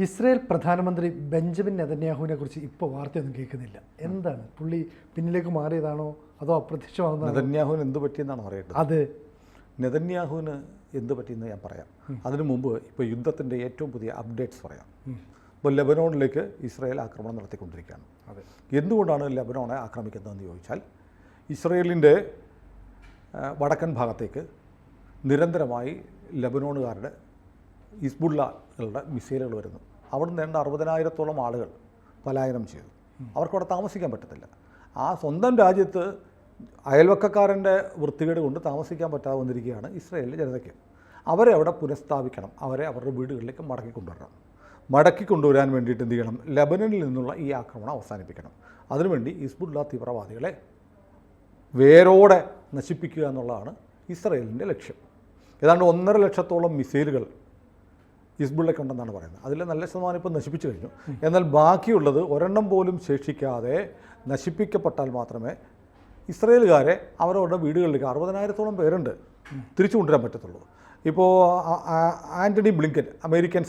Israel പ്രധാനമന്ത്രി Benjamin നെതന്യാഹുവിനെ കുറിച്ച് ഇപ്പോൾ വാർത്തയൊന്നും കേൾക്കുന്നില്ല. എന്താണ് പുള്ളി പിന്നിലേക്ക് മാറിയതാണോ അതോ അപ്രത്യക്ഷമാകുന്നതാണോ? നെതന്യാഹുവിന് എന്ത് പറ്റിയെന്നാണ് പറയേണ്ടത്. അത് നെതന്യാഹുവിന് എന്ത് പറ്റിയെന്ന് ഞാൻ പറയാം. അതിനു മുമ്പ് ഇപ്പോൾ യുദ്ധത്തിൻ്റെ ഏറ്റവും പുതിയ അപ്ഡേറ്റ്സ് പറയാം. ഇപ്പോൾ ലെബനോണിലേക്ക് ഇസ്രയേൽ ആക്രമണം നടത്തിക്കൊണ്ടിരിക്കുകയാണ്. അതെ, എന്തുകൊണ്ടാണ് ലെബനോണെ ആക്രമിക്കുന്നതെന്ന് ചോദിച്ചാൽ, ഇസ്രയേലിൻ്റെ വടക്കൻ ഭാഗത്തേക്ക് നിരന്തരമായി ലെബനോണുകാരുടെ ഹിസ്ബുള്ളകളുടെ മിസൈലുകൾ വരുന്നു. അവിടെ നിന്ന് 60,000-ഓളം ആളുകൾ പലായനം ചെയ്തു. അവർക്കവിടെ താമസിക്കാൻ പറ്റത്തില്ല. ആ സ്വന്തം രാജ്യത്ത് അയൽവക്കക്കാരൻ്റെ വൃത്തികേട് കൊണ്ട് താമസിക്കാൻ പറ്റാതെ വന്നിരിക്കുകയാണ് ഇസ്രയേലിലെ ജനതയ്ക്ക്. അവരെ അവിടെ പുനഃസ്ഥാപിക്കണം, അവരെ അവരുടെ വീടുകളിലേക്ക് മടക്കി കൊണ്ടുവരാൻ വേണ്ടിയിട്ട് എന്ത് ചെയ്യണം? ലെബനനിൽ നിന്നുള്ള ഈ ആക്രമണം അവസാനിപ്പിക്കണം. അതിനുവേണ്ടി ഹിസ്ബുള്ള തീവ്രവാദികളെ വേരോടെ നശിപ്പിക്കുക എന്നുള്ളതാണ് ഇസ്രയേലിൻ്റെ ലക്ഷ്യം. ഏതാണ്ട് 1.5 ലക്ഷത്തോളം മിസൈലുകൾ ഹിസ്ബുള്ളയ്ക്കുണ്ടെന്നാണ് പറയുന്നത്. അതിൽ നല്ല ശതമാനം ഇപ്പോൾ നശിപ്പിച്ചു കഴിഞ്ഞു. എന്നാൽ ബാക്കിയുള്ളത് ഒരെണ്ണം പോലും ശേഷിക്കാതെ നശിപ്പിക്കപ്പെട്ടാൽ മാത്രമേ ഇസ്രയേലുകാരെ അവരവരുടെ വീടുകളിലേക്ക് 60,000-ഓളം പേരുണ്ട് തിരിച്ചു കൊണ്ടുവരാൻ പറ്റത്തുള്ളൂ. ഇപ്പോൾ ആൻ്റണി ബ്ലിങ്കൻ, അമേരിക്കൻ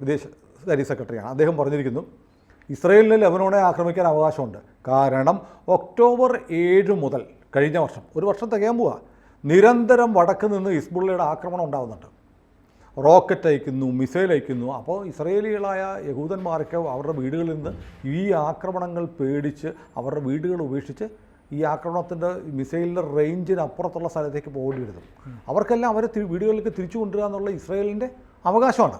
വിദേശകാര്യ സെക്രട്ടറിയാണ്, അദ്ദേഹം പറഞ്ഞിരിക്കുന്നു ഇസ്രയേലിന് ലെബനോണെ ആക്രമിക്കാൻ അവകാശമുണ്ട്. കാരണം ഒക്ടോബർ 7 മുതൽ കഴിഞ്ഞ വർഷം, ഒരു വർഷം തികയാൻ പോവുക, നിരന്തരം വടക്ക് നിന്ന് ഹിസ്ബുള്ളയുടെ ആക്രമണം ഉണ്ടാകുന്നുണ്ട്. റോക്കറ്റ് അയക്കുന്നു, മിസൈൽ അയക്കുന്നു. അപ്പോൾ ഇസ്രയേലികളായ യഹൂദന്മാർക്ക് അവരുടെ വീടുകളിൽ നിന്ന് ഈ ആക്രമണങ്ങൾ പേടിച്ച് അവരുടെ വീടുകൾ ഉപേക്ഷിച്ച് ഈ ആക്രമണത്തിൻ്റെ മിസൈലിൻ്റെ റേഞ്ചിന് അപ്പുറത്തുള്ള സ്ഥലത്തേക്ക് പോകേണ്ടി വരുന്നു. അവർക്കെല്ലാം അവരെ വീടുകളിലേക്ക് തിരിച്ചു കൊണ്ടുവരിക എന്നുള്ള ഇസ്രയേലിൻ്റെ അവകാശമാണ്.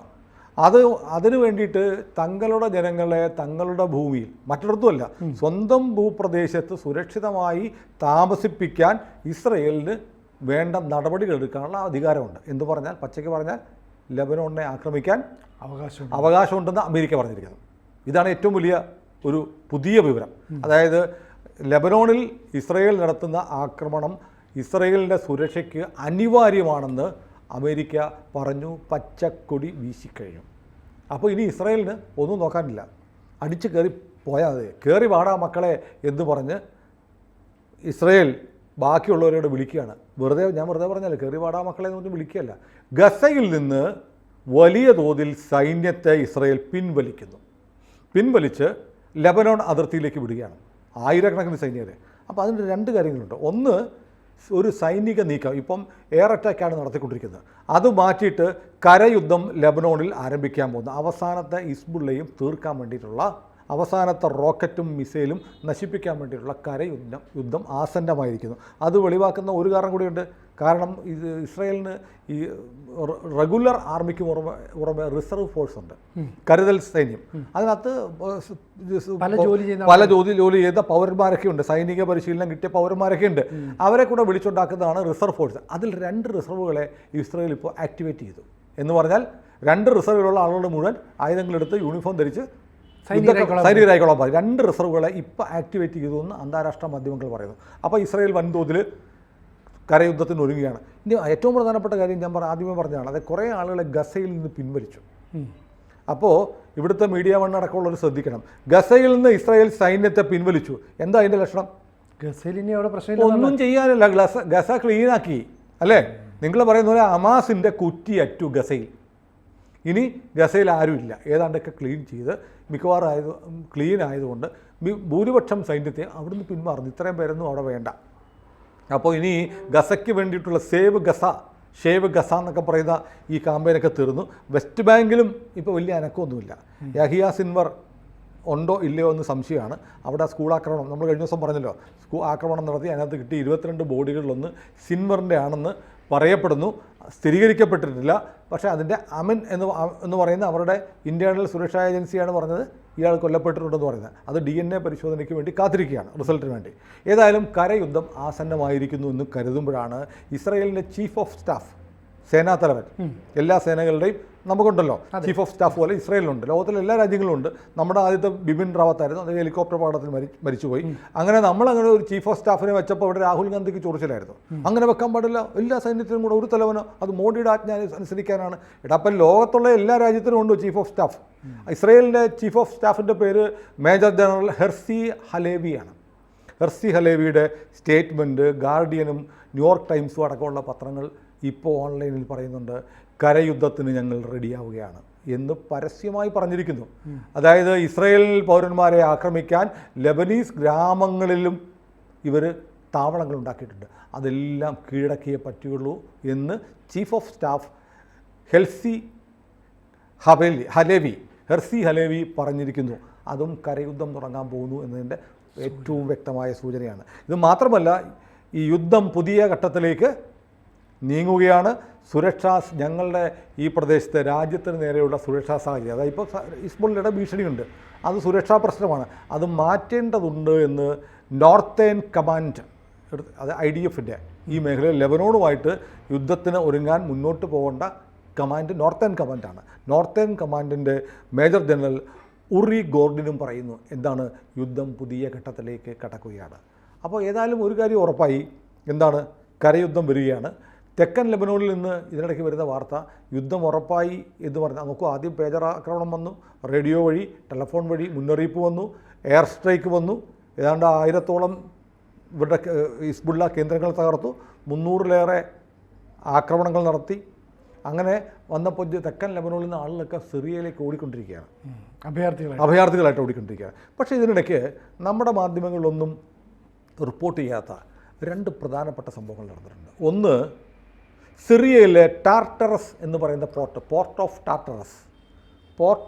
അതിനു വേണ്ടിയിട്ട് തങ്ങളുടെ ജനങ്ങളെ തങ്ങളുടെ ഭൂമിയിൽ, മറ്റിടത്തുമല്ല, സ്വന്തം ഭൂപ്രദേശത്ത് സുരക്ഷിതമായി താമസിപ്പിക്കാൻ ഇസ്രയേലിന് വേണ്ട നടപടികൾ എടുക്കാനുള്ള അധികാരമുണ്ട്. എന്ന് പറഞ്ഞാൽ, പച്ചയ്ക്ക് പറഞ്ഞാൽ, ലെബനോണിനെ ആക്രമിക്കാൻ അവകാശമുണ്ടെന്ന് അമേരിക്ക പറഞ്ഞിരിക്കുന്നത്. ഇതാണ് ഏറ്റവും വലിയ ഒരു പുതിയ വിവരം. അതായത് ലെബനോണിൽ ഇസ്രയേൽ നടത്തുന്ന ആക്രമണം ഇസ്രയേലിൻ്റെ സുരക്ഷയ്ക്ക് അനിവാര്യമാണെന്ന് അമേരിക്ക പറഞ്ഞു, പച്ചക്കൊടി വീശിക്കഴിഞ്ഞു. അപ്പോൾ ഇനി ഇസ്രയേലിന് ഒന്നും നോക്കാനില്ല, അടിച്ച് കയറി പോയാൽ മതി. കയറി വാടാ മക്കളെ എന്ന് പറഞ്ഞ് ഇസ്രയേൽ ബാക്കിയുള്ളവരോട് വിളിക്കുകയാണ്. ഞാൻ വെറുതെ പറഞ്ഞല്ലേ, കയറി വാടാ മക്കളെ എന്ന് പറഞ്ഞ് വിളിക്കുകയല്ല. ഗസയിൽ നിന്ന് വലിയ തോതിൽ സൈന്യത്തെ ഇസ്രയേൽ പിൻവലിച്ച് ലെബനോൺ അതിർത്തിയിലേക്ക് വിടുകയാണ്, ആയിരക്കണക്കിന് സൈനികരെ. അപ്പോൾ അതിന് 2 കാര്യങ്ങളുണ്ട്. ഒന്ന്, ഒരു സൈനിക നീക്കം, ഇപ്പം എയർ അറ്റാക്കാണ് നടത്തിക്കൊണ്ടിരിക്കുന്നത്, അത് മാറ്റിയിട്ട് കരയുദ്ധം ലെബനോണിൽ ആരംഭിക്കാൻ പോകുന്നു. അവസാനത്തെ ഹിസ്ബുള്ളയും തീർക്കാൻ വേണ്ടിയിട്ടുള്ള, അവസാനത്തെ റോക്കറ്റും മിസൈലും നശിപ്പിക്കാൻ വേണ്ടിയിട്ടുള്ള യുദ്ധം ആസന്നമായിരിക്കുന്നു. അത് വെളിവാക്കുന്ന ഒരു കാരണം കൂടിയുണ്ട്. കാരണം ഇത് ഇസ്രയേലിന് ഈ റെഗുലർ ആർമിക്ക് പുറമെ റിസർവ് ഫോഴ്സ് ഉണ്ട്, കരുതൽ സൈന്യം. അതിനകത്ത് പല ജോലി ചെയ്ത പൗരന്മാരൊക്കെ ഉണ്ട്, സൈനിക പരിശീലനം കിട്ടിയ പൗരന്മാരൊക്കെ ഉണ്ട്. അവരെ കൂടെ വിളിച്ചുണ്ടാക്കുന്നതാണ് റിസർവ് ഫോഴ്സ്. അതിൽ 2 റിസർവുകളെ ഇസ്രയേൽ ഇപ്പോൾ ആക്ടിവേറ്റ് ചെയ്തു. എന്ന് പറഞ്ഞാൽ 2 റിസർവിലുള്ള ആളുകളുടെ മുഴുവൻ ആയുധങ്ങളെടുത്ത് യൂണിഫോം ധരിച്ച് സൈനികരായിക്കോളാം. 2 റിസർവുകളെ ഇപ്പോൾ ആക്ടിവേറ്റ് ചെയ്തു എന്ന് അന്താരാഷ്ട്ര മാധ്യമങ്ങൾ പറയുന്നു. അപ്പോൾ ഇസ്രയേൽ വൻതോതിൽ കരയുദ്ധത്തിന് ഒരുങ്ങുകയാണ്. ഇനി ഏറ്റവും പ്രധാനപ്പെട്ട കാര്യം ഞാൻ ആദ്യമേ പറഞ്ഞതാണ്, അത് കുറേ ആളുകളെ ഗസയിൽ നിന്ന് പിൻവലിച്ചു. അപ്പോൾ ഇവിടുത്തെ മീഡിയ അടക്കമുള്ളവർ ശ്രദ്ധിക്കണം. ഗസയിൽ നിന്ന് ഇസ്രായേൽ സൈന്യത്തെ പിൻവലിച്ചു. എന്താ അതിൻ്റെ ലക്ഷണം? ഗസയിൽ ഇനി അവിടെ പ്രശ്നം ഒന്നും ചെയ്യാനില്ല, ഗസ ക്ലീനാക്കി അല്ലേ? നിങ്ങൾ പറയുന്ന പോലെ ഹമാസിൻ്റെ കുറ്റിയറ്റു ഗസയിൽ. ഇനി ഗസയിൽ ആരുമില്ല, ഏതാണ്ടൊക്കെ ക്ലീൻ ചെയ്ത് മിക്കവാറും ക്ലീൻ ആയതുകൊണ്ട് ഭൂരിപക്ഷം സൈന്യത്തെ അവിടുന്ന് പിന്മാറുന്നു. ഇത്രയും പേരൊന്നും അവിടെ വേണ്ട. അപ്പോൾ ഇനി ഗസയ്ക്ക് വേണ്ടിയിട്ടുള്ള ഷേവ് ഗസ എന്നൊക്കെ പറയുന്ന ഈ കാമ്പയിനൊക്കെ തീർന്നു. വെസ്റ്റ് ബാങ്കിലും ഇപ്പോൾ വലിയ അനക്കമൊന്നുമില്ല. യഹിയ സിൻവർ ഉണ്ടോ ഇല്ലയോ എന്ന് സംശയമാണ്. അവിടെ സ്കൂൾ ആക്രമണം, നമ്മൾ കഴിഞ്ഞ ദിവസം പറഞ്ഞല്ലോ, ആക്രമണം നടത്തി അതിനകത്ത് കിട്ടി 22 ബോഡികളിലൊന്ന് സിൻവറിൻ്റെ ആണെന്ന് പറയപ്പെടുന്നു. സ്ഥിരീകരിക്കപ്പെട്ടിട്ടില്ല. പക്ഷേ അതിൻ്റെ അമിൻ എന്ന് പറയുന്ന അവരുടെ ഇൻറ്റേർണൽ സുരക്ഷാ ഏജൻസിയാണ് പറഞ്ഞത് ഇയാൾ കൊല്ലപ്പെട്ടിട്ടുണ്ടെന്ന് പറയുന്നത്. അത് DNA പരിശോധനയ്ക്ക് വേണ്ടി കാത്തിരിക്കുകയാണ്, റിസൾട്ടിന് വേണ്ടി. ഏതായാലും കരയുദ്ധം ആസന്നമായിരിക്കുന്നു എന്ന് കരുതുമ്പോഴാണ് ഇസ്രയേലിൻ്റെ ചീഫ് ഓഫ് സ്റ്റാഫ്, സേനാതലവൻ, എല്ലാ സേനകളുടെയും നമുക്കുണ്ടല്ലോ ചീഫ് ഓഫ് സ്റ്റാഫ് പോലെ ഇസ്രയേലിലുണ്ട്, ലോകത്തിലെ എല്ലാ രാജ്യങ്ങളും ഉണ്ട്. നമ്മുടെ ആദ്യത്തെ ബിപിൻ റാവത്തായിരുന്നു, അത് ഹെലികോപ്റ്റർ അപകടത്തിൽ മരിച്ചുപോയി. അങ്ങനെ ഒരു ചീഫ് ഓഫ് സ്റ്റാഫിനെ വെച്ചപ്പോൾ ഇവിടെ രാഹുൽ ഗാന്ധിക്ക് ചൊറിച്ചിലായിരുന്നു. അങ്ങനെ വെക്കാൻ പാടില്ല, എല്ലാ സൈന്യത്തിനും കൂടെ ഒരു തലവനോ, അത് മോഡിയുടെ ആജ്ഞ അനുസരിക്കാനാണ്. അപ്പം ലോകത്തുള്ള എല്ലാ രാജ്യത്തിനും ഉണ്ട് ചീഫ് ഓഫ് സ്റ്റാഫ്. ഇസ്രയേലിൻ്റെ ചീഫ് ഓഫ് സ്റ്റാഫിൻ്റെ പേര് മേജർ ജനറൽ ഹെർസി ഹലേവിയാണ്. ഹെർസി ഹലേവിയുടെ സ്റ്റേറ്റ്മെൻറ്റ് ഗാർഡിയനും ന്യൂയോർക്ക് ടൈംസും അടക്കമുള്ള പത്രങ്ങൾ ഇപ്പോൾ ഓൺലൈനിൽ പറയുന്നുണ്ട്, കരയുദ്ധത്തിന് ഞങ്ങൾ റെഡിയാവുകയാണ് എന്ന് പരസ്യമായി പറഞ്ഞിരിക്കുന്നു. അതായത് ഇസ്രയേൽ പൗരന്മാരെ ആക്രമിക്കാൻ ലെബനീസ് ഗ്രാമങ്ങളിലും ഇവർ താവളങ്ങൾ ഉണ്ടാക്കിയിട്ടുണ്ട്. അതെല്ലാം കീഴടക്കിയേ പറ്റുള്ളൂ എന്ന് chief of staff heresy Halevi പറഞ്ഞിരിക്കുന്നു. അതും കരയുദ്ധം തുടങ്ങാൻ പോകുന്നു എന്നതിൻ്റെ ഏറ്റവും വ്യക്തമായ സൂചനയാണ്. ഇത് മാത്രമല്ല, ഈ യുദ്ധം പുതിയ ഘട്ടത്തിലേക്ക് നീങ്ങുകയാണ്. ഞങ്ങളുടെ ഈ പ്രദേശത്തെ രാജ്യത്തിന് നേരെയുള്ള സുരക്ഷാ സാഹചര്യം, അതായത് ഇപ്പോൾ ഹിസ്ബുള്ളയുടെ ഭീഷണിയുണ്ട്, അത് സുരക്ഷാ പ്രശ്നമാണ്, അത് മാറ്റേണ്ടതുണ്ട് എന്ന് നോർത്തേൺ കമാൻഡ്, അത് IDFൻ്റെ ഈ മേഖലയിൽ ലെബനോണുമായിട്ട് യുദ്ധത്തിന് ഒരുങ്ങാൻ മുന്നോട്ട് പോകേണ്ട കമാൻഡ് നോർത്തേൺ കമാൻഡാണ്. നോർത്തേൺ കമാൻഡിൻ്റെ മേജർ ജനറൽ ഉറി ഗോർഡിനും പറയുന്നു എന്താണ്, യുദ്ധം പുതിയ ഘട്ടത്തിലേക്ക് കടക്കുകയാണ്. അപ്പോൾ ഏതായാലും ഒരു കാര്യം ഉറപ്പായി, എന്താണ്, കരയുദ്ധം വരികയാണ്. തെക്കൻ ലെബനോണിൽ നിന്ന് ഇതിനിടയ്ക്ക് വരുന്ന വാർത്ത യുദ്ധം ഉറപ്പായി എന്ന് പറഞ്ഞാൽ, നമുക്ക് ആദ്യം പേജർ ആക്രമണം വന്നു, റേഡിയോ വഴി ടെലഫോൺ വഴി മുന്നറിയിപ്പ് വന്നു, എയർ സ്ട്രൈക്ക് വന്നു, ഏതാണ്ട് 1000-ഓളം ഇവരുടെ ഹിസ്ബുള്ള കേന്ദ്രങ്ങൾ തകർത്തു, 300-ലേറെ ആക്രമണങ്ങൾ നടത്തി. അങ്ങനെ വന്നപ്പോൾ തെക്കൻ ലെബനോണിൽ നിന്ന് ആളുകളൊക്കെ സിറിയയിലേക്ക് ഓടിക്കൊണ്ടിരിക്കുകയാണ്, അഭയാർത്ഥികളായിട്ട് ഓടിക്കൊണ്ടിരിക്കുകയാണ്. പക്ഷേ ഇതിനിടയ്ക്ക് നമ്മുടെ മാധ്യമങ്ങളിലൊന്നും റിപ്പോർട്ട് ചെയ്യാത്ത 2 പ്രധാനപ്പെട്ട സംഭവങ്ങൾ നടന്നിട്ടുണ്ട്. ഒന്ന്, സിറിയയിലെ ടാർട്ടറസ് എന്ന് പറയുന്ന പോർട്ട്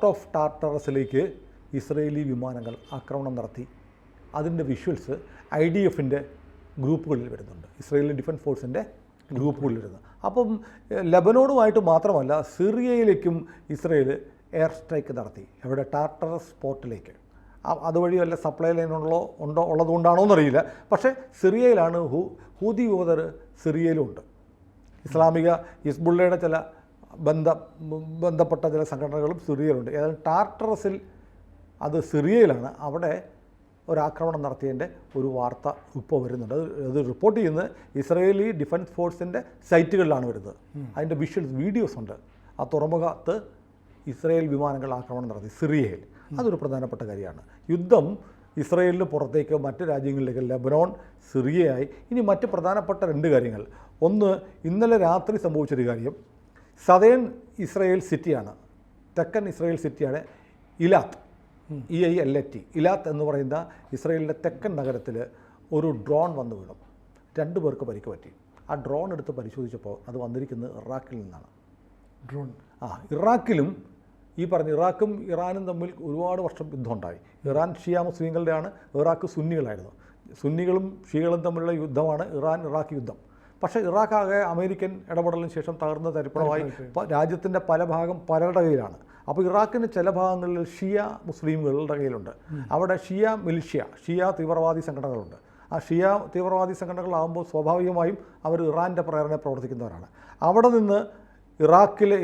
ഓഫ് ടാർട്ടറസിലേക്ക് ഇസ്രയേലി വിമാനങ്ങൾ ആക്രമണം നടത്തി. അതിൻ്റെ വിഷ്വൽസ് IDFൻ്റെ ഗ്രൂപ്പുകളിൽ വരുന്നുണ്ട്, ഇസ്രയേലി ഡിഫൻസ് ഫോഴ്സിൻ്റെ ഗ്രൂപ്പുകളിൽ വരുന്നത്. അപ്പം ലെബനോണുമായിട്ട് മാത്രമല്ല, സിറിയയിലേക്കും ഇസ്രയേൽ എയർ സ്ട്രൈക്ക് നടത്തി. എവിടെ? ടാർട്ടറസ് പോർട്ടിലേക്ക്. അതുവഴി വല്ല സപ്ലൈ ഉള്ളതുകൊണ്ടാണോ എന്നറിയില്ല. പക്ഷേ സിറിയയിലാണ് ഹൂതി യുവതർ സിറിയയിലും ഉണ്ട്. ഇസ്ലാമിക ഹിസ്ബുള്ളയുടെ ചില ബന്ധപ്പെട്ട ചില സംഘടനകളും സിറിയയിലുണ്ട്. ഏതായാലും ടാർട്ടറസിൽ, അത് സിറിയയിലാണ്, അവിടെ ഒരാക്രമണം നടത്തിയതിൻ്റെ ഒരു വാർത്ത ഇപ്പോൾ വരുന്നുണ്ട്. അത് റിപ്പോർട്ട് ചെയ്യുന്നത് ഇസ്രയേലി ഡിഫൻസ് ഫോഴ്സിൻ്റെ സൈറ്റുകളിലാണ് വരുന്നത്. അതിൻ്റെ വീഡിയോസ് ഉണ്ട്. ആ തുറമുഖത്ത് ഇസ്രയേൽ വിമാനങ്ങൾ ആക്രമണം നടത്തി സിറിയയിൽ. അതൊരു പ്രധാനപ്പെട്ട കാര്യമാണ്. യുദ്ധം ഇസ്രയേലിന് പുറത്തേക്ക് മറ്റ് രാജ്യങ്ങളിലേക്ക്, ലെബനോൺ, സിറിയയായി. ഇനി മറ്റ് പ്രധാനപ്പെട്ട 2 കാര്യങ്ങൾ. ഒന്ന്, ഇന്നലെ രാത്രി സംഭവിച്ചൊരു കാര്യം, സദേൺ ഇസ്രയേൽ സിറ്റിയാണ്, തെക്കൻ ഇസ്രയേൽ സിറ്റിയാണ് ഇലാത്ത്, EILAT, ഇലാത്ത് എന്ന് പറയുന്ന ഇസ്രയേലിൻ്റെ തെക്കൻ നഗരത്തിൽ ഒരു ഡ്രോൺ വന്നു വീണു. 2 പേർക്ക് പരിക്ക് പറ്റി. ആ ഡ്രോൺ എടുത്ത് പരിശോധിച്ചപ്പോൾ അത് വന്നിരിക്കുന്നത് ഇറാഖിൽ നിന്നാണ്. ഡ്രോൺ ഇറാഖിലും, ഈ പറഞ്ഞ ഇറാഖും ഇറാനും തമ്മിൽ ഒരുപാട് വർഷം യുദ്ധമുണ്ടായി. ഇറാൻ ഷിയ മുസ്ലിങ്ങളുടെയാണ്, ഇറാഖ് സുന്നികളായിരുന്നു. സുന്നികളും ഷിയകളും തമ്മിലുള്ള യുദ്ധമാണ് ഇറാഖ് യുദ്ധം. പക്ഷേ ഇറാഖാകെ അമേരിക്കൻ ഇടപെടലിന് ശേഷം തകർന്ന തരിപ്പണമായി രാജ്യത്തിൻ്റെ പല ഭാഗം പലരുടെ കയ്യിലാണ്. അപ്പോൾ ഇറാഖിന് ചില ഭാഗങ്ങളിൽ ഷിയ മുസ്ലിമുകളുടെ കയ്യിലുണ്ട്. അവിടെ ഷിയ തീവ്രവാദി സംഘടനകളുണ്ട്. ആ ഷിയ തീവ്രവാദി സംഘടനകളാകുമ്പോൾ സ്വാഭാവികമായും അവർ ഇറാൻ്റെ പ്രേരണ പ്രവർത്തിക്കുന്നവരാണ്. അവിടെ നിന്ന് ഇറാഖിലെ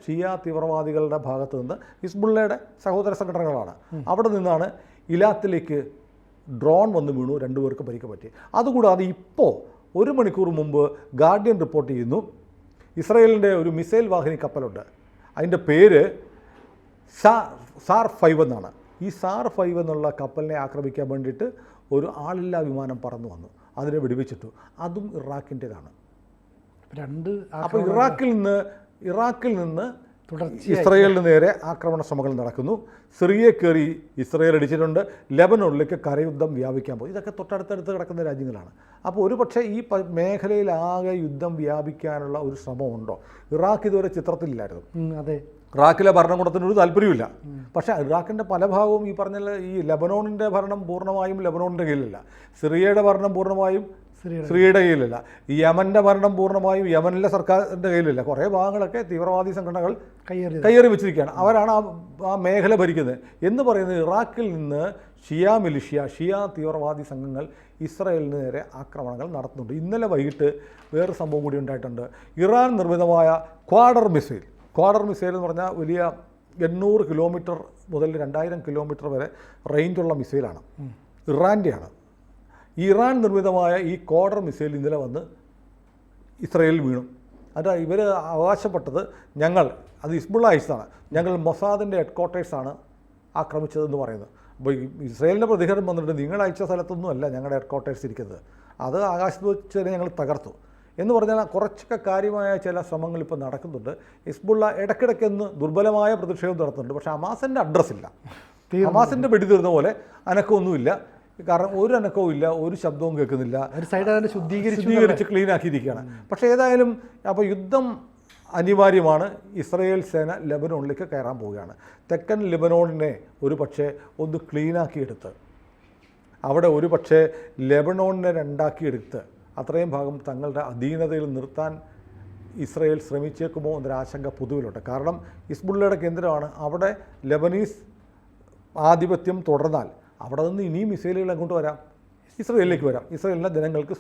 ഷിയ തീവ്രവാദികളുടെ ഭാഗത്തു നിന്ന് ഹിസ്ബുള്ളയുടെ സഹോദര സംഘടനകളാണ്. അവിടെ നിന്നാണ് ഇലാത്തിലേക്ക് ഡ്രോൺ വന്ന് വീണു, 2 പേർക്ക് പരിക്ക് പറ്റി. അതുകൂടാതെ ഇപ്പോൾ 1 മണിക്കൂർ മുമ്പ് ഗാർഡിയൻ റിപ്പോർട്ട് ചെയ്യുന്നു, ഇസ്രയേലിൻ്റെ ഒരു മിസൈൽ വാഹിനി കപ്പലുണ്ട്, അതിൻ്റെ പേര് സാർ 5 എന്നാണ്. ഈ സാർ 5 എന്നുള്ള കപ്പലിനെ ആക്രമിക്കാൻ വേണ്ടിയിട്ട് ഒരു ആളില്ലാ വിമാനം പറന്നു വന്നു, അതിനെ വെടിവെച്ചിട്ടു. അതും ഇറാഖിൻ്റേതാണ്. അപ്പോൾ ഇറാഖിൽ നിന്ന് ഇസ്രയേലിന് നേരെ ആക്രമണ ശ്രമങ്ങൾ നടക്കുന്നു. സിറിയയിൽ കയറി ഇസ്രയേൽ അടിച്ചിട്ടുണ്ട്. ലെബനോണിലേക്ക് കരയുദ്ധം വ്യാപിക്കാൻ പോകും. ഇതൊക്കെ തൊട്ടടുത്തടുത്ത് കിടക്കുന്ന രാജ്യങ്ങളാണ്. അപ്പോൾ ഒരു പക്ഷേ ഈ മേഖലയിലാകെ യുദ്ധം വ്യാപിക്കാനുള്ള ഒരു ശ്രമമുണ്ടോ? ഇറാഖ് ഇതുവരെ ചിത്രത്തിലില്ലായിരുന്നു. അതെ, ഇറാഖിലെ ഭരണകൂടത്തിനൊരു താല്പര്യമില്ല. പക്ഷേ ഇറാഖിൻ്റെ പല ഭാഗവും ഈ പറഞ്ഞ ഈ ലെബനോണിൻ്റെ ഭരണം പൂർണ്ണമായും ലെബനോണിൻ്റെ കയ്യിലല്ല, സിറിയയുടെ ഭരണം പൂർണ്ണമായും സിറിയയുടെ കയ്യിലല്ല, യമൻ്റെ ഭരണം പൂർണ്ണമായും യമനിലെ സർക്കാരിൻ്റെ കയ്യിലില്ല. കുറേ ഭാഗങ്ങളൊക്കെ തീവ്രവാദി സംഘടനകൾ കയ്യേറി വെച്ചിരിക്കുകയാണ്. അവരാണ് ആ മേഖല ഭരിക്കുന്നത് എന്ന് പറയുന്നത്. ഇറാഖിൽ നിന്ന് ഷിയ തീവ്രവാദി സംഘങ്ങൾ ഇസ്രയേലിന് നേരെ ആക്രമണങ്ങൾ നടത്തുന്നുണ്ട്. ഇന്നലെ വൈകിട്ട് വേറൊരു സംഭവം കൂടി ഉണ്ടായിട്ടുണ്ട്. ഇറാൻ നിർമ്മിതമായ ക്വാഡർ മിസൈൽ എന്ന് പറഞ്ഞാൽ വലിയ 800 കിലോമീറ്റർ മുതൽ 2000 കിലോമീറ്റർ വരെ റേഞ്ചുള്ള മിസൈലാണ്, ഇറാൻ്റെയാണ്. ഇറാൻ നിർമ്മിതമായ ഈ ക്വാഡർ മിസൈൽ ഇന്നലെ വന്ന് ഇസ്രയേലിൽ വീണു. അത് ഇവർ അവകാശപ്പെട്ടത് അത് ഹിസ്ബുള്ള അയച്ചതാണ്, ഞങ്ങൾ മൊസാദിൻ്റെ ഹെഡ്ക്വാർട്ടേഴ്സാണ് ആക്രമിച്ചതെന്ന് പറയുന്നത്. അപ്പോൾ ഇസ്രയേലിൻ്റെ പ്രതികരണം വന്നിട്ട്, നിങ്ങൾ അയച്ച സ്ഥലത്തൊന്നുമല്ല ഞങ്ങളുടെ ഹെഡ്ക്വാർട്ടേഴ്സ് ഇരിക്കുന്നത്, അത് ആകാശത്ത് വെച്ച് തന്നെ ഞങ്ങൾ തകർത്തു. എന്ന് പറഞ്ഞാൽ കുറച്ചൊക്കെ കാര്യമായ ചില ശ്രമങ്ങൾ ഇപ്പോൾ നടക്കുന്നുണ്ട്. ഹിസ്ബുള്ള ഇടയ്ക്കിടയ്ക്കൊന്ന് ദുർബലമായ പ്രതിഷേധം നടത്തുന്നുണ്ട്. പക്ഷേ ഹമാസിൻ്റെ അഡ്രസ്സില്ല. ഹമാസിൻ്റെ വെടി തീർന്ന പോലെ അനക്കമൊന്നുമില്ല. കാരണം ഒരു അനക്കവും ഇല്ല, ഒരു ശബ്ദവും കേൾക്കുന്നില്ല. ശുദ്ധീകരിച്ച് ക്ലീൻ ആക്കിയിരിക്കുകയാണ്. പക്ഷേ ഏതായാലും അപ്പോൾ യുദ്ധം അനിവാര്യമാണ്. ഇസ്രയേൽ സേന ലെബനോണിലേക്ക് കയറാൻ പോവുകയാണ്. തെക്കൻ ലെബനോണിനെ ഒരു പക്ഷേ ഒന്ന് ക്ലീനാക്കിയെടുത്ത് അവിടെ ഒരു പക്ഷേ ലെബനോണിനെ രണ്ടാക്കിയെടുത്ത് അത്രയും ഭാഗം തങ്ങളുടെ അധീനതയിൽ നിർത്താൻ ഇസ്രയേൽ ശ്രമിച്ചേക്കുമോ എന്നൊരു ആശങ്ക പൊതുവിലുണ്ട്. കാരണം ഹിസ്ബുള്ളയുടെ കേന്ദ്രമാണ്. അവിടെ ലെബനീസ് ആധിപത്യം തുടർന്നാൽ അവിടെ നിന്ന് ഇനിയും മിസൈലുകൾ അങ്ങോട്ട് വരാം, ഇസ്രയേലിലേക്ക് വരാം. ഇസ്രയേലിലെ ജനങ്ങൾക്ക്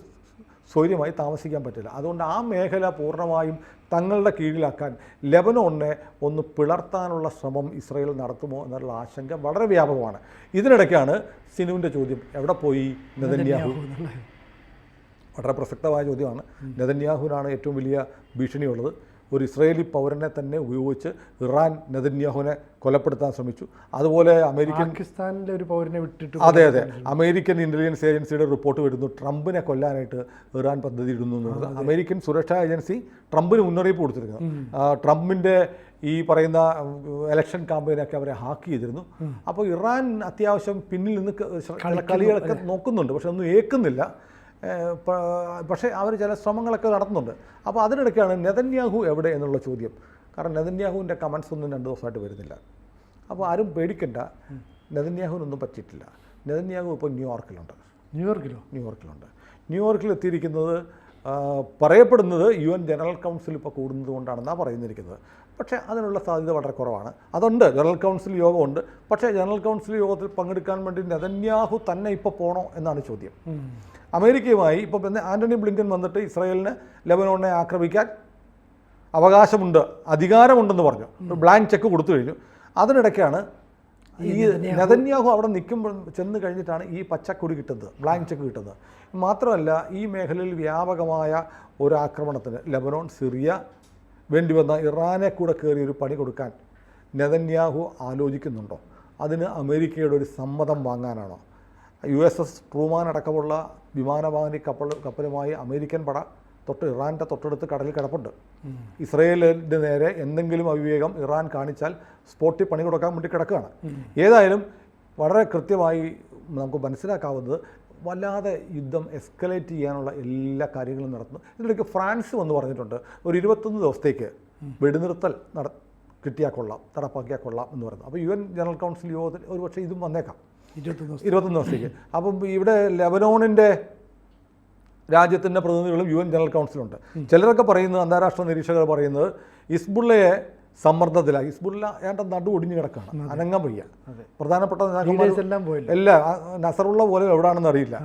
സ്വൈര്യമായി താമസിക്കാൻ പറ്റില്ല. അതുകൊണ്ട് ആ മേഖല പൂർണ്ണമായും തങ്ങളുടെ കീഴിലാക്കാൻ ലെബനോണിനെ ഒന്ന് പിളർത്താനുള്ള ശ്രമം ഇസ്രയേൽ നടത്തുമോ എന്നുള്ള ആശങ്ക വളരെ വ്യാപകമാണ്. ഇതിനിടയ്ക്കാണ് സിനുവിൻ്റെ ചോദ്യം, എവിടെ പോയി നെതന്യാഹു? വളരെ പ്രസക്തമായ ചോദ്യമാണ്. നെതന്യാഹുവിനാണ് ഏറ്റവും വലിയ ഭീഷണിയുള്ളത്. ഒരു ഇസ്രയേലി പൗരനെ തന്നെ ഉപയോഗിച്ച് ഇറാൻ നെതന്യാഹുവിനെ കൊലപ്പെടുത്താൻ ശ്രമിച്ചു. അതുപോലെ പാകിസ്ഥാനിലെ ഒരു പൗരനെ വിട്ടിട്ട് അതെ അമേരിക്കൻ ഇൻ്റലിജൻസ് ഏജൻസിയുടെ റിപ്പോർട്ട് വരുന്നു ട്രംപിനെ കൊല്ലാനായിട്ട് ഇറാൻ പദ്ധതി ഇടുന്നു എന്നുള്ളത്. അമേരിക്കൻ സുരക്ഷാ ഏജൻസി ട്രംപിന് മുന്നറിയിപ്പ് കൊടുത്തിരിക്കുന്നു. ട്രംപിൻ്റെ ഈ പറയുന്ന ഇലക്ഷൻ ക്യാമ്പയിനൊക്കെ അവരെ ഹാക്ക് ചെയ്തിരുന്നു. അപ്പോൾ ഇറാൻ അത്യാവശ്യം പിന്നിൽ നിന്ന് കളികളൊക്കെ നോക്കുന്നുണ്ട്, പക്ഷെ ഒന്നും ഏൽക്കുന്നില്ല. പക്ഷേ അവർ ചില ശ്രമങ്ങളൊക്കെ നടത്തുന്നുണ്ട്. അപ്പോൾ അതിനിടയ്ക്കാണ് നെതന്യാഹു എവിടെ എന്നുള്ള ചോദ്യം. കാരണം നെതന്യാഹുവിൻ്റെ കമൻസ് ഒന്നും 2 ദിവസമായിട്ട് വരുന്നില്ല. അപ്പോൾ ആരും പേടിക്കണ്ട, നെതന്യാഹുവിനൊന്നും പറ്റിയിട്ടില്ല. നെതന്യാഹു ഇപ്പോൾ ന്യൂയോർക്കിലുണ്ട്. ന്യൂയോർക്കിൽ എത്തിയിരിക്കുന്നത് പറയപ്പെടുന്നത് UN ജനറൽ കൗൺസിൽ ഇപ്പോൾ കൂടുന്നത് കൊണ്ടാണെന്നാണ് പറയുന്നിരിക്കുന്നത്. പക്ഷേ അതിനുള്ള സാധ്യത വളരെ കുറവാണ്. അതുണ്ട്, ജനറൽ കൗൺസിൽ യോഗമുണ്ട്. പക്ഷേ ജനറൽ കൗൺസിൽ യോഗത്തിൽ പങ്കെടുക്കാൻ വേണ്ടി നെതന്യാഹു തന്നെ ഇപ്പോൾ പോകണോ എന്നാണ് ചോദ്യം. അമേരിക്കയുമായി ഇപ്പോൾ ആൻ്റണി ബ്ലിങ്കൻ വന്നിട്ട് ഇസ്രായേലിന് ലെബനോണിനെ ആക്രമിക്കാൻ അവകാശമുണ്ട്, അധികാരമുണ്ടെന്ന് പറഞ്ഞു. ബ്ലാങ്ക് ചെക്ക് കൊടുത്തു കഴിഞ്ഞു. അതിനിടയ്ക്കാണ് ഈ നെതന്യാഹു അവിടെ നിൽക്കുമ്പോൾ ചെന്ന് കഴിഞ്ഞിട്ടാണ് ഈ പച്ചക്കൊടി കിട്ടുന്നത്, ബ്ലാങ്ക് ചെക്ക് കിട്ടുന്നത്. മാത്രമല്ല ഈ മേഖലയിൽ വ്യാപകമായ ഒരു ആക്രമണത്തിന് ലെബനോൺ, സിറിയ വേണ്ടി വന്ന ഇറാനെ കൂടെ കയറി ഒരു പണി കൊടുക്കാൻ നെതന്യാഹു ആലോചിക്കുന്നുണ്ടോ? അതിന് അമേരിക്കയുടെ ഒരു സമ്മതം വാങ്ങാനാണോ? USS ട്രൂമാൻ അടക്കമുള്ള വിമാനവാഹിനി കപ്പലുമായി അമേരിക്കൻ പട ഇറാൻ്റെ തൊട്ടടുത്ത് കടലിൽ കിടപ്പുണ്ട്. ഇസ്രയേലിൻ്റെ നേരെ എന്തെങ്കിലും അവിവേകം ഇറാൻ കാണിച്ചാൽ സ്പോട്ടിൽ പണി കൊടുക്കാൻ വേണ്ടി കിടക്കുകയാണ്. ഏതായാലും വളരെ കൃത്യമായി നമുക്ക് മനസ്സിലാക്കാവുന്നത് വല്ലാതെ യുദ്ധം എസ്കലേറ്റ് ചെയ്യാനുള്ള എല്ലാ കാര്യങ്ങളും നടത്തുന്നു. ഇതിലേക്ക് ഫ്രാൻസ് വന്ന് പറഞ്ഞിട്ടുണ്ട് ഒരു 21 ദിവസത്തേക്ക് വെടിനിർത്തൽ കിട്ടിയാൽ കൊള്ളാം, നടപ്പാക്കിയാൽ കൊള്ളാം എന്ന് പറയുന്നത്. അപ്പോൾ UN ജനറൽ കൗൺസിൽ യോഗത്തിൽ ഒരുപക്ഷെ ഇതും വന്നേക്കാം 21 ദിവസത്തേക്ക്. അപ്പം ഇവിടെ ലെബനോണിൻ്റെ രാജ്യത്തിൻ്റെ പ്രതിനിധികളും UN ജനറൽ കൗൺസിലുണ്ട്. ചിലരൊക്കെ പറയുന്നത്, അന്താരാഷ്ട്ര നിരീക്ഷകർ പറയുന്നത് ഹിസ്ബുള്ളയെ സമ്മർദ്ദത്തിലായി. ഹിസ്ബുള്ള ഏണ്ട നടു ഒടിഞ്ഞു കിടക്കുകയാണ്, അനങ്ങാൻ വയ്യ. പ്രധാനപ്പെട്ട എല്ലാ നസറുള്ള പോലെ എവിടെയാണെന്ന് അറിയില്ല.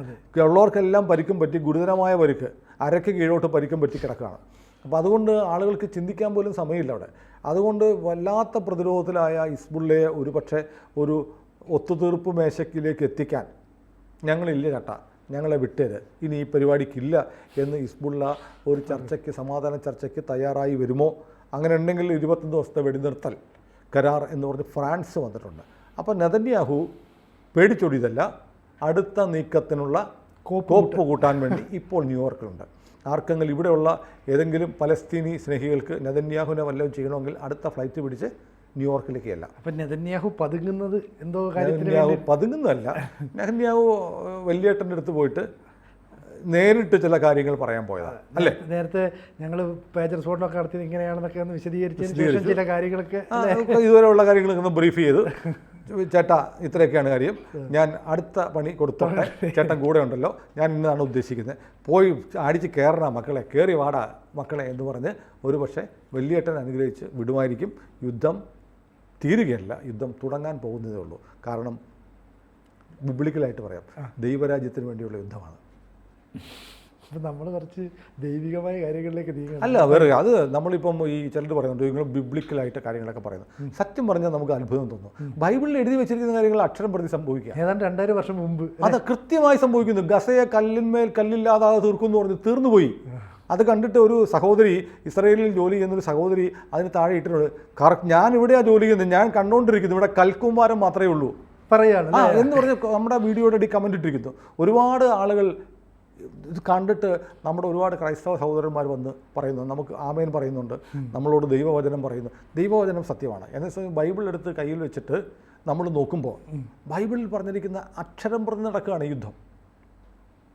ഉള്ളവർക്കെല്ലാം പരിക്കും പറ്റി, ഗുരുതരമായ പരിക്ക്, അരയ്ക്ക് കീഴോട്ട് പരിക്കും പറ്റി കിടക്കുകയാണ്. അപ്പോൾ അതുകൊണ്ട് ആളുകൾക്ക് ചിന്തിക്കാൻ പോലും സമയമില്ല അവിടെ. അതുകൊണ്ട് വല്ലാത്ത പ്രതിരോധത്തിലായ ഹിസ്ബുള്ളയെ ഒരു പക്ഷേ ഒരു ഒത്തുതീർപ്പ് മേശക്കിലേക്ക് എത്തിക്കാൻ ഞങ്ങളില്ല ചേട്ടാ, ഞങ്ങളെ വിട്ടേര്, ഇനി ഈ പരിപാടിക്കില്ല എന്ന് ഹിസ്ബുള്ള ഒരു ചർച്ചയ്ക്ക്, സമാധാന ചർച്ചയ്ക്ക് തയ്യാറായി വരുമോ? അങ്ങനെ ഉണ്ടെങ്കിൽ 21 ദിവസത്തെ വെടിനിർത്തൽ കരാർ എന്ന് പറഞ്ഞ് ഫ്രാൻസ് വന്നിട്ടുണ്ട്. അപ്പോൾ നെതന്യാഹു പേടിച്ചൊടിയതല്ല, അടുത്ത നീക്കത്തിനുള്ള കോപ്പ് കൂട്ടാൻ വേണ്ടി ഇപ്പോൾ ന്യൂയോർക്കിലുണ്ട്. ആർക്കെങ്കിലും ഇവിടെയുള്ള ഏതെങ്കിലും പലസ്തീനി സ്നേഹികൾക്ക് നെതന്യാഹുവിനെ വല്ലതും ചെയ്യണമെങ്കിൽ അടുത്ത ഫ്ലൈറ്റ് പിടിച്ച് ന്യൂയോർക്കിലേക്കല്ല. അപ്പം നെതന്യാഹു പതുങ്ങുന്നത് എന്തോ നെതന്യാഹു പതുങ്ങുന്നതല്ല. നെതന്യാഹു വലിയേട്ടൻ്റെ അടുത്ത് പോയിട്ട് നേരിട്ട് ചില കാര്യങ്ങൾ പറയാൻ പോയതാണ് അല്ലേ? നേരത്തെ ഞങ്ങൾ പേജർ സ്ഫോടനമൊക്കെ നടത്തിയത് ഇങ്ങനെയാണെന്നൊക്കെ ഒന്ന് വിശദീകരിച്ചതിന് ശേഷം ചില കാര്യങ്ങളൊക്കെ ഇതുവരെയുള്ള കാര്യങ്ങളൊക്കെ ബ്രീഫ് ചെയ്തു. ചേട്ടാ ഇത്രയൊക്കെയാണ് കാര്യം, ഞാൻ അടുത്ത പണി കൊടുത്തോട്ടെ, ചേട്ടൻ കൂടെ ഉണ്ടല്ലോ, ഞാൻ ഇന്നാണ് ഉദ്ദേശിക്കുന്നത്, പോയി അടിച്ച് കയറണ മക്കളെ, കയറി വാടാ മക്കളെ എന്ന് പറഞ്ഞ് ഒരു പക്ഷേ വലിയേട്ടൻ അനുഗ്രഹിച്ച് വിടുമായിരിക്കും. യുദ്ധം തീരുകയല്ല, യുദ്ധം തുടങ്ങാൻ പോകുന്നതേ ഉള്ളൂ. കാരണം ബിബ്ലിക്കലായിട്ട് പറയാം, ദൈവരാജ്യത്തിന് വേണ്ടിയുള്ള യുദ്ധമാണ്. അപ്പം നമ്മൾ കുറച്ച് ദൈവികമായ കാര്യങ്ങളിലേക്ക് നീങ്ങും. അല്ല, വേറെ അത് നമ്മളിപ്പം ഈ ചിലർ പറയുന്നുണ്ട് നിങ്ങൾ ബിബ്ലിക്കലായിട്ട് കാര്യങ്ങളൊക്കെ പറയുന്നത്. സത്യം പറഞ്ഞാൽ നമുക്ക് അത്ഭുതം തോന്നും. ബൈബിളിൽ എഴുതി വെച്ചിരിക്കുന്ന കാര്യങ്ങൾ അക്ഷരം പ്രതി സംഭവിക്കുക. ഏതാണ്ട് 2000 വർഷം മുമ്പ് അത് കൃത്യമായി സംഭവിക്കുന്നു. ഗസയെ കല്ലിന്മേൽ കല്ലില്ലാതെ തീർക്കുമെന്ന് പറഞ്ഞ് തീർന്നുപോയി. അത് കണ്ടിട്ട് ഒരു സഹോദരി, ഇസ്രായേലിൽ ജോലി ചെയ്യുന്നൊരു സഹോദരി അതിന് താഴെ ഇട്ടിട്ടുണ്ട്, കറക്റ്റ് ഞാൻ ഇവിടെയാണ് ജോലി ചെയ്യുന്നത്, ഞാൻ കണ്ടുകൊണ്ടിരിക്കുന്നു, ഇവിടെ കൽക്കുമാരം മാത്രമേ ഉള്ളൂ പറയാണ് എന്ന് പറഞ്ഞ് നമ്മുടെ വീഡിയോയുടെ അടി കമൻറ്റ് ഇട്ടിരിക്കുന്നു. ഒരുപാട് ആളുകൾ ഇത് കണ്ടിട്ട് നമ്മുടെ ഒരുപാട് ക്രൈസ്തവ സഹോദരന്മാർ വന്ന് പറയുന്നു, നമുക്ക് ആമേൻ പറയുന്നുണ്ട്, നമ്മളോട് ദൈവവചനം പറയുന്നു. ദൈവവചനം സത്യമാണ്. എന്നാൽ ബൈബിൾ എടുത്ത് കയ്യിൽ വെച്ചിട്ട് നമ്മൾ നോക്കുമ്പോൾ ബൈബിളിൽ പറഞ്ഞിരിക്കുന്ന അക്ഷരം പറഞ്ഞ് നടക്കുകയാണ് യുദ്ധം.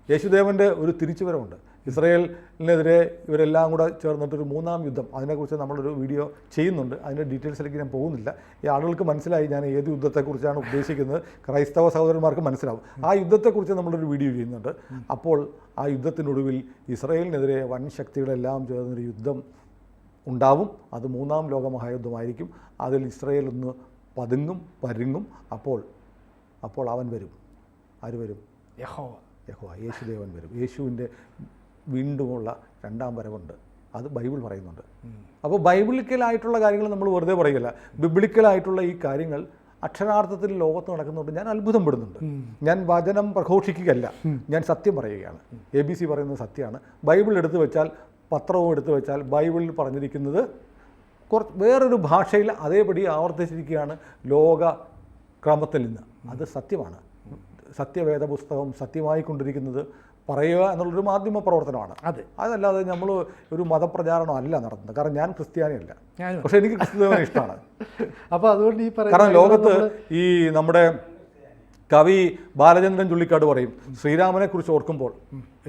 യേശുദേവൻ്റെ ഒരു തിരിച്ചുവരവുണ്ട്. ഇസ്രായേലിനെതിരെ ഇവരെല്ലാം കൂടെ ചേർന്നിട്ടൊരു 3-ാം യുദ്ധം, അതിനെക്കുറിച്ച് നമ്മളൊരു വീഡിയോ ചെയ്യുന്നുണ്ട്. അതിൻ്റെ ഡീറ്റെയിൽസിലേക്ക് ഞാൻ പോകുന്നില്ല. ഈ ആളുകൾക്ക് മനസ്സിലായി ഞാൻ ഏത് യുദ്ധത്തെക്കുറിച്ചാണ് ഉദ്ദേശിക്കുന്നത്, ക്രൈസ്തവ സഹോദരന്മാർക്ക് മനസ്സിലാവും. ആ യുദ്ധത്തെക്കുറിച്ച് നമ്മളൊരു വീഡിയോ ചെയ്യുന്നുണ്ട്. അപ്പോൾ ആ യുദ്ധത്തിനൊടുവിൽ ഇസ്രായേലിനെതിരെ വൻ ശക്തികളെല്ലാം ചേർന്നൊരു യുദ്ധം ഉണ്ടാവും. അത് 3-ാം ലോകമഹായുദ്ധമായിരിക്കും. അതിൽ ഇസ്രായേൽ ഒന്ന് പതുങ്ങും പരുങ്ങും. അപ്പോൾ അവൻ വരും. ആര് വരും? യഹോവ, യേശുദേവൻ വരും. യേശുവിൻ്റെ വീണ്ടുമുള്ള 2-ാം വരവുണ്ട്. അത് ബൈബിൾ പറയുന്നുണ്ട്. അപ്പോൾ ബൈബിളിക്കലായിട്ടുള്ള കാര്യങ്ങൾ നമ്മൾ വെറുതെ പറയുകയില്ല. ബിബ്ലിക്കലായിട്ടുള്ള ഈ കാര്യങ്ങൾ അക്ഷരാർത്ഥത്തിൽ ലോകത്ത് നടക്കുന്നുണ്ട്. ഞാൻ അത്ഭുതപ്പെടുന്നുണ്ട്. ഞാൻ വചനം പ്രഘോഷിക്കുകയല്ല, ഞാൻ സത്യം പറയുകയാണ്. ABC പറയുന്നത് സത്യമാണ്. ബൈബിൾ എടുത്തു വെച്ചാൽ, പത്രവും എടുത്തു വെച്ചാൽ ബൈബിളിൽ പറഞ്ഞിരിക്കുന്നത് വേറൊരു ഭാഷയിൽ അതേപടി ആവർത്തിച്ചിരിക്കുകയാണ് ലോക ക്രമത്തിൽ നിന്ന്. അത് സത്യമാണ്. സത്യവേദ പുസ്തകം സത്യമായി കൊണ്ടിരിക്കുന്നത് പറയുക എന്നുള്ളൊരു മാധ്യമ പ്രവർത്തനമാണ്. അതല്ലാതെ നമ്മൾ ഒരു മതപ്രചാരണം അല്ല നടത്തുന്നത്. കാരണം ഞാൻ ക്രിസ്ത്യാനിയല്ല, പക്ഷെ എനിക്ക് ക്രിസ്തുദേവനെ ഇഷ്ടമാണ്. അപ്പോൾ അതുകൊണ്ട് കാരണം ലോകത്ത് ഈ നമ്മുടെ കവി ബാലചന്ദ്രൻ ചുള്ളിക്കാട് പറയും, ശ്രീരാമനെക്കുറിച്ച് ഓർക്കുമ്പോൾ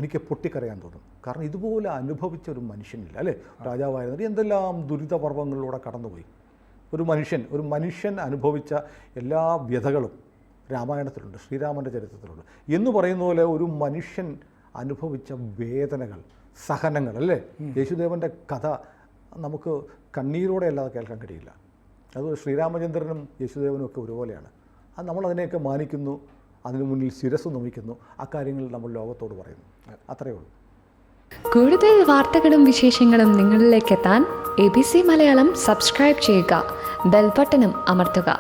എനിക്ക് പൊട്ടിക്കരയാൻ തോന്നും. കാരണം ഇതുപോലെ അനുഭവിച്ച ഒരു മനുഷ്യനില്ല, അല്ലേ? രാജാവായിരുന്നത് എന്തെല്ലാം ദുരിതപർവങ്ങളിലൂടെ കടന്നുപോയി. ഒരു മനുഷ്യൻ അനുഭവിച്ച എല്ലാ വ്യഥകളും രാമായണത്തിലുണ്ട്, ശ്രീരാമൻ്റെ ചരിത്രത്തിലുണ്ട്. എന്ന് പറയുന്ന പോലെ ഒരു മനുഷ്യൻ അനുഭവിച്ച വേദനകൾ, സഹനങ്ങൾ, അല്ലേ? യേശുദേവൻ്റെ കഥ നമുക്ക് കണ്ണീരോടെ അല്ലാതെ കേൾക്കാൻ കഴിയില്ല. അത് ശ്രീരാമചന്ദ്രനും യേശുദേവനും ഒക്കെ ഒരുപോലെയാണ്. അത് നമ്മളതിനെയൊക്കെ മാനിക്കുന്നു, അതിനു മുന്നിൽ ശിരസ് നമിക്കുന്നു. അക്കാര്യങ്ങൾ നമ്മൾ ലോകത്തോട് പറയുന്നു. അത്രയേ ഉള്ളൂ. കൂടുതൽ വാർത്തകളും വിശേഷങ്ങളും നിങ്ങളിലേക്ക് എത്താൻ ABC മലയാളം സബ്സ്ക്രൈബ് ചെയ്യുക, ബെൽബട്ടനും അമർത്തുക.